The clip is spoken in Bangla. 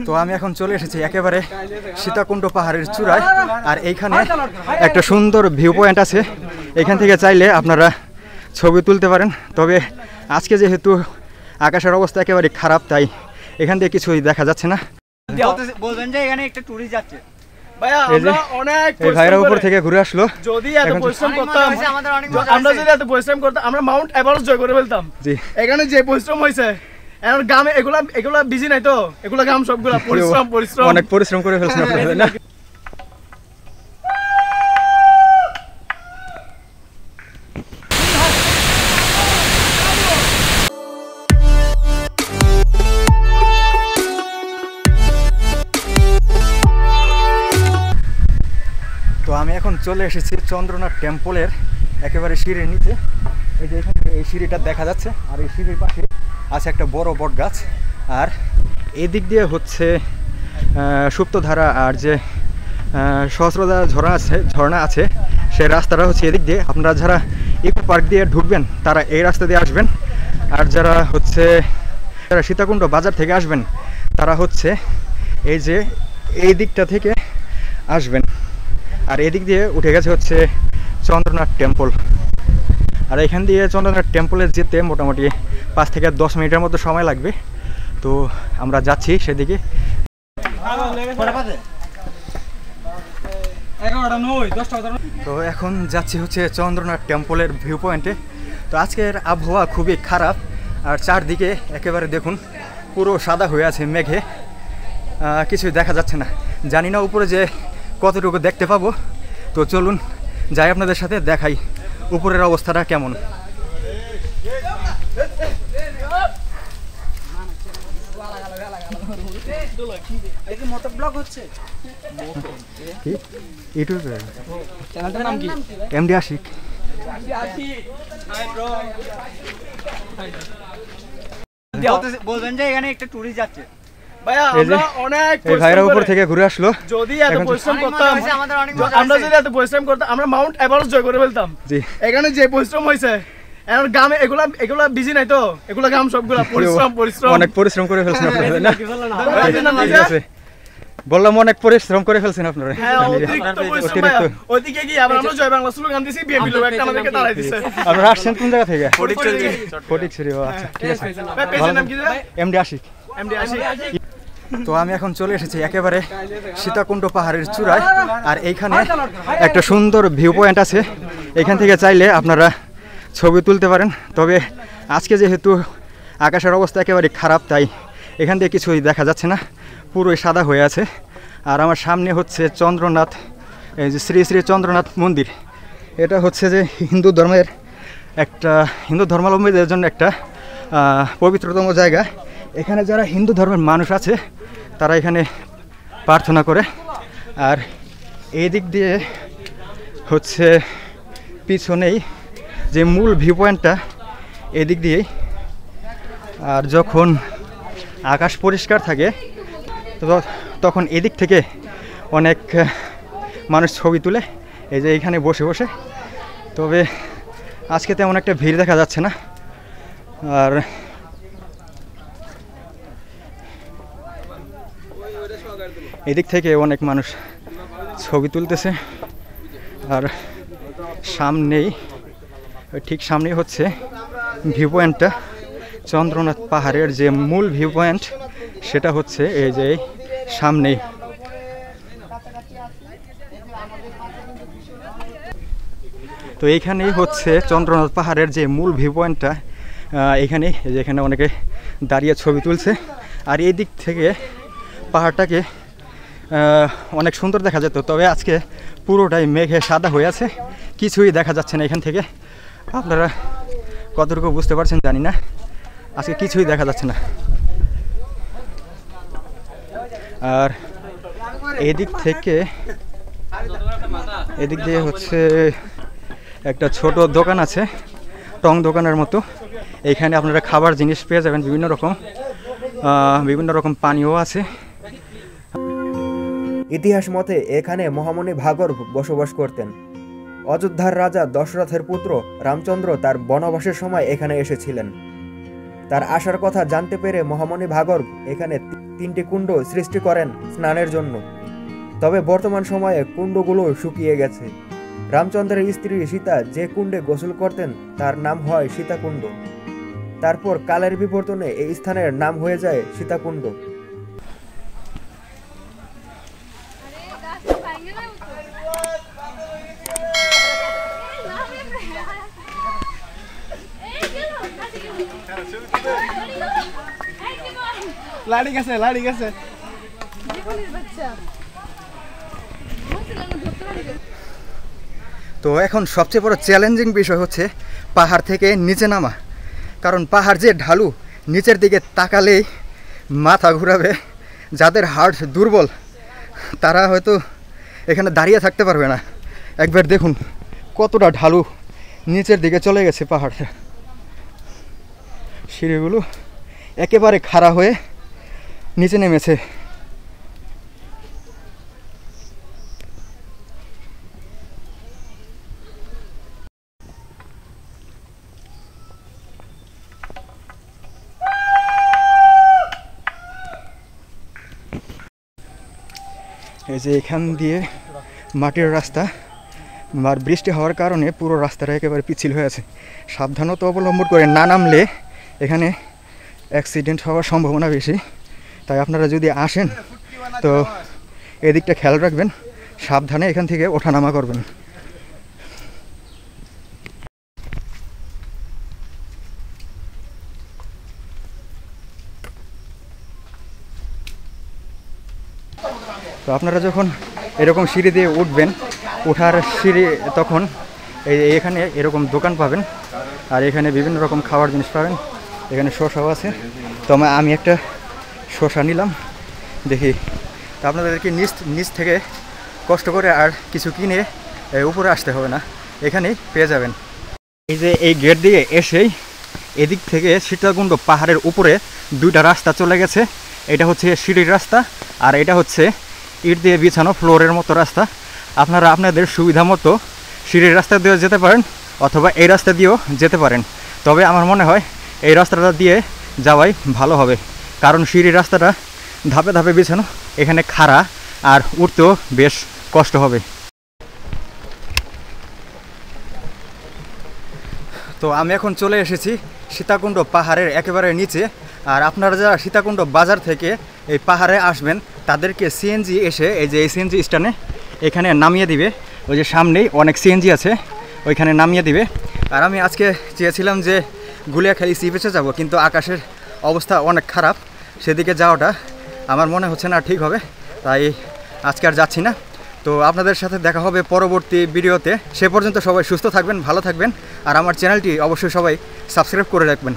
তো আমি এখন চলে এসেছি একেবারে সীতাকুণ্ড পাহাড়ের চূড়ায়। আর এইখানে একটা সুন্দর ভিউ পয়েন্ট আছে, এখান থেকে চাইলে আপনারা ছবি তুলতে পারেন। তবে আজকে যেহেতু আকাশের অবস্থা একেবারে খারাপ, তাই এখান থেকে কিছুই দেখা যাচ্ছে না। বলবেন যে এখানে একটা টুরিস্ট যাচ্ছে। ভাইরা উপর থেকে ঘুরে আসলো। যদি এত পরিশ্রম করতাম, আমরা যদি এত পরিশ্রম করতাম, আমরা মাউন্ট এভারেস্ট জয় করে ফেলতাম। এখানে যে পরিশ্রম হয়েছে, এখন গ্রামে এগুলা বিজি নাই তো, এগুলা গ্রাম সবগুলা পরিশ্রম অনেক পরিশ্রম করে ফেলছেন আপনারা না? তো আমি এখন চলে এসেছি চন্দ্রনাথ টেম্পলের একেবারে সিঁড়ির নিচে। এই যে এখানে এই সিঁড়িটা দেখা যাচ্ছে, আর এই সিঁড়ির পাশে আছে একটা বড় বট গাছ। আর এই দিক দিয়ে হচ্ছে সুপ্তধারা আর যে সহস্রধারা ঝর্ণা আছে, সেই রাস্তাটা হচ্ছে এদিক দিয়ে। আপনারা যারা ইকো পার্ক দিয়ে ঢুকবেন তারা এই রাস্তা দিয়ে আসবেন, আর যারা সীতাকুণ্ড বাজার থেকে আসবেন তারা হচ্ছে এই যে এই দিকটা থেকে আসবেন। আর এদিক দিয়ে উঠে গেছে হচ্ছে চন্দ্রনাথ টেম্পল। আর এখান দিয়ে চন্দ্রনাথ টেম্পলে যেতে মোটামুটি 5 থেকে 10 মিনিটের মতো সময় লাগবে। তো আমরা যাচ্ছি সেদিকে। তো এখন যাচ্ছি হচ্ছে চন্দ্রনাথ টেম্পলের ভিউ পয়েন্টে। তো আজকের আবহাওয়া খুবই খারাপ, আর চারদিকে একেবারে দেখুন পুরো সাদা হয়ে আছে মেঘে, কিছুই দেখা যাচ্ছে না। জানি না উপরে যে কতটুকু দেখতে পাবো। তো চলুন যাই, আপনাদের সাথে দেখাই উপরের অবস্থাটা কেমন। এমডি আশিক। বলবেন যে এখানে একটা টুরিস্ট যাচ্ছে। ভাইরা উপর থেকে ঘুরে আসলো। যদি এত পরিশ্রম করতাম, আমরা যদি এত পরিশ্রম করতাম, আমরা মাউন্ট এভারেস্ট জয় করে ফেলতাম। এখানে যে পরিশ্রম হয়েছে, এখন গ্রামে এগুলা বিজি নাই তো, এগুলা গ্রাম সবগুলা পরিশ্রম অনেক পরিশ্রম করে ফেলছেন আপনারা না? বললাম অনেক পরিশ্রম করে ফেলছেন আপনারা। ওইদিকে গিয়ে আবার আমরা জয় বাংলা স্লোগান দিছি, বিএনপি লোক একটা আমাদেরকে দাঁড়াই দিছে। আপনারা আসছেন কোন জায়গা থেকে? ফটিকছড়ি। আচ্ছা ঠিক আছে। এমডি আশিক। তো আমি এখন চলে এসেছি একেবারে সীতাকুণ্ড পাহাড়ের চূড়ায়। আর এইখানে একটা সুন্দর ভিউ পয়েন্ট আছে, এখান থেকে চাইলে আপনারা ছবি তুলতে পারেন। তবে আজকে যেহেতু আকাশের অবস্থা একেবারে খারাপ, তাই এখান থেকে কিছুই দেখা যাচ্ছে না, পুরোই সাদা হয়ে আছে। আর আমার সামনে হচ্ছে চন্দ্রনাথ, এই যে শ্রী শ্রী চন্দ্রনাথ মন্দির। এটা হচ্ছে যে হিন্দু ধর্মাবলম্বীদের জন্য একটা পবিত্রতম জায়গা। এখানে যারা হিন্দু ধর্মের মানুষ আছে তারা এখানে প্রার্থনা করে। আর এই দিক দিয়ে হচ্ছে পিছনেই যে মূল ভিউ পয়েন্টটা, এদিক দিয়েই। আর যখন আকাশ পরিষ্কার থাকে তখন এদিক থেকে অনেক মানুষ ছবি তুলে, এই যে এইখানে বসে বসে। তবে আজকে তেমন একটা ভিড় দেখা যাচ্ছে না। আর এদিক থেকে অনেক মানুষ ছবি তুলতেছে। আর ঠিক সামনেই হচ্ছে ভিউ পয়েন্টটা, চন্দ্রনাথ পাহাড়ের যে মূল ভিউ পয়েন্ট, সেটা হচ্ছে এই যে সামনেই। তো এইখানেই হচ্ছে চন্দ্রনাথ পাহাড়ের যে মূল ভিউ পয়েন্টটা, এখানে অনেকে দাঁড়িয়ে ছবি তুলছে। আর এই দিক থেকে পাহাড়টাকে অনেক সুন্দর দেখা যেত। তবে আজকে পুরোটাই মেঘে সাদা হয়ে আছে, কিছুই দেখা যাচ্ছে না এখান থেকে। আপনারা কতটুকু বুঝতে পারছেন জানি না, আজকে কিছুই দেখা যাচ্ছে না। আর এদিক দিয়ে হচ্ছে একটা ছোট দোকান আছে, টং দোকানের মতো। এইখানে আপনারা খাবার জিনিস পেয়ে যাবেন, বিভিন্ন রকম পানীয় আছে। ইতিহাস মতে এখানে মহামণি ভাগর বসবাস করতেন। অযোধ্যার রাজা দশরথের পুত্র রামচন্দ্র তার বনবাসের সময় এখানে এসেছিলেন। তার আসার কথা জানতে পেরে মহামণি ভাগর্ভ এখানে 3টি কুণ্ড সৃষ্টি করেন স্নানের জন্য। তবে বর্তমান সময়ে কুণ্ডগুলো শুকিয়ে গেছে। রামচন্দ্রের স্ত্রী সীতা যে কুণ্ডে গোসল করতেন তার নাম হয় সীতাকুণ্ড। তারপর কালের বিবর্তনে এই স্থানের নাম হয়ে যায় সীতাকুণ্ড। লাড়ি গেছে তো এখন সবচেয়ে বড় চ্যালেঞ্জিং বিষয় হচ্ছে পাহাড় থেকে নিচে নামা, কারণ পাহাড় যে ঢালু, নিচের দিকে তাকালেই মাথা ঘুরাবে। যাদের হার্ট দুর্বল তারা হয়তো এখানে দাঁড়িয়ে থাকতে পারবে না। একবার দেখুন কতটা ঢালু, নিচের দিকে চলে গেছে পাহাড়টা। সিঁড়িগুলো একেবারে খাড়া হয়ে নিচে নেমেছে। এই যে এখান দিয়ে মাটির রাস্তা, আর বৃষ্টি হওয়ার কারণে পুরো রাস্তাটা একেবারে পিচ্ছিল হয়ে আছে। সাবধানতা অবলম্বন করে না নামলে এখানে অ্যাক্সিডেন্ট হওয়ার সম্ভাবনা বেশি। তাই আপনারা যদি আসেন তো এদিকটা খেয়াল রাখবেন, সাবধানে এখান থেকে ওঠানামা করবেন। তো আপনারা যখন এরকম সিঁড়ি দিয়ে উঠবেন, ওঠার সিঁড়ি তখন এখানে এরকম দোকান পাবেন, আর এখানে বিভিন্ন রকম খাওয়ার জিনিস পাবেন। এখানে শসাও আছে, তো আমি একটা শসা নিলাম দেখি। তো আপনাদেরকে নিচ থেকে কষ্ট করে আর কিছু কিনে উপরে আসতে হবে না, এখানেই পেয়ে যাবেন। এই যে এই গেট দিয়ে এসেই এদিক থেকে সীতাকুণ্ড পাহাড়ের উপরে 2টা রাস্তা চলে গেছে। এটা হচ্ছে সিঁড়ির রাস্তা, আর এটা হচ্ছে ইট দিয়ে বিছানো ফ্লোরের মতো রাস্তা। আপনারা আপনাদের সুবিধা মতো সিঁড়ির রাস্তা দিয়েও যেতে পারেন অথবা এই রাস্তা দিয়েও যেতে পারেন। তবে আমার মনে হয় এই রাস্তাটা দিয়ে যাওয়াই ভালো হবে, কারণ সিঁড়ির রাস্তাটা ধাপে ধাপে বিছানো, এখানে খাড়া আর উঠতেও বেশ কষ্ট হবে। তো আমি এখন চলে এসেছি সীতাকুণ্ড পাহাড়ের একেবারে নিচে। আর আপনারা যারা সীতাকুণ্ড বাজার থেকে এই পাহাড়ে আসবেন তাদেরকে সিএনজি এসে এই যে এই সিএনজি স্ট্যান্ডে এখানে নামিয়ে দিবে। ওই যে সামনেই অনেক সিএনজি আছে, ওইখানে নামিয়ে দিবে। আর আমি আজকে চেয়েছিলাম যে গুলিয়াখালী সি বিচে যাব, কিন্তু আকাশের অবস্থা অনেক খারাপ, সেদিকে যাওয়াটা আমার মনে হচ্ছে না ঠিক হবে, তাই আজকে আর যাচ্ছি না। তো আপনাদের সাথে দেখা হবে পরবর্তী ভিডিওতে। সে পর্যন্ত সবাই সুস্থ থাকবেন, ভালো থাকবেন, আর আমার চ্যানেলটি অবশ্যই সবাই সাবস্ক্রাইব করে রাখবেন।